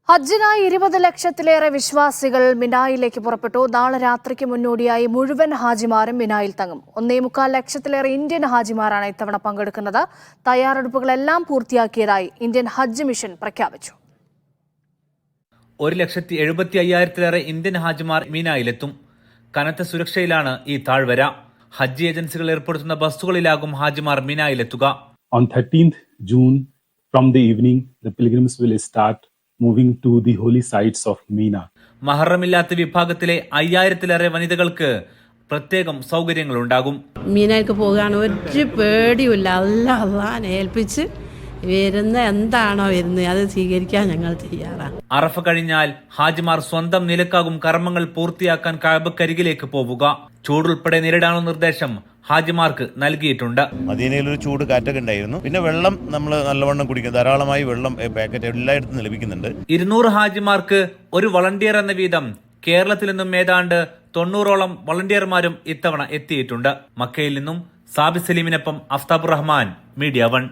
ഹജ്ജിനായി 20 ലക്ഷത്തിലേറെ വിശ്വാസികൾ മിനായിലേക്ക് പുറപ്പെട്ടു. നാളെ രാത്രിക്ക് മുന്നോടിയായി മുഴുവൻ ഹാജിമാരും മിനായിൽ തങ്ങും. 1.25 ലക്ഷത്തിലേറെ ഇന്ത്യൻ ഹാജിമാരാണ് ഇത്തവണ പങ്കെടുക്കുന്നത്. തയ്യാറെടുപ്പുകളെല്ലാം പൂർത്തിയാക്കിയതായി ഇന്ത്യൻ ഹജ്ജ് മിഷൻ പ്രഖ്യാപിച്ചു. 1,75,000-ലേറെ ഇന്ത്യൻ ഹാജിമാർ മീനായിലെത്തും. കനത്ത സുരക്ഷയിലാണ് ഈ താഴ്വര. ഹജ്ജ് ഏജൻസികൾ ഏർപ്പെടുത്തുന്ന ബസ്സുകളിലാകും ഹാജിമാർ മീനായിലെത്തുക. On 13th June, from the evening, the pilgrims will start moving to the holy sites of Mina. മഹറമില്ലാത്ത വിഭാഗത്തിലെ 5,000-ലേറെ വനിതകൾക്ക് പ്രത്യേകം സൗകര്യങ്ങളുണ്ടാകും. മീനയിലേക്ക് പോകാൻ ഒരു പേടിയില്ല. അല്ലാഹനെ ഏൽപ്പിച്ച് വരുന്ന എന്താണോ വരുന്നത് അത് സ്വീകരിക്കാൻ ഞങ്ങൾ തയ്യാറാണ്. അറഫ കഴിഞ്ഞാൽ ഹാജിമാർ സ്വന്തം നിലക്കാകും കർമ്മങ്ങൾ പൂർത്തിയാക്കാൻ കഅബക്കരികിലേക്ക് പോവുക. ചൂടുൾപ്പെടെ നേരിടാനുള്ള നിർദ്ദേശം ഹാജിമാർക്ക് നൽകിയിട്ടുണ്ട്. മദീനയിൽ ഒരു ചൂട് കാറ്റൊക്കെ ഉണ്ടായിരുന്നു. പിന്നെ വെള്ളം നമ്മൾ നല്ലവണ്ണം കുടിക്കും. ധാരാളമായി വെള്ളം പാക്കറ്റ് എല്ലായിടത്തും ലഭിക്കുന്നുണ്ട്. 200 ഹാജിമാർക്ക് ഒരു വളണ്ടിയർ എന്ന വീതം കേരളത്തിൽ നിന്നും ഏതാണ്ട് 90ഓളം വളണ്ടിയർമാരും ഇത്തവണ എത്തിയിട്ടുണ്ട്. മക്കയിൽ നിന്നും സാബിത് സലീമിനൊപ്പം അഫ്താബുർ റഹ്മാൻ, മീഡിയ 1.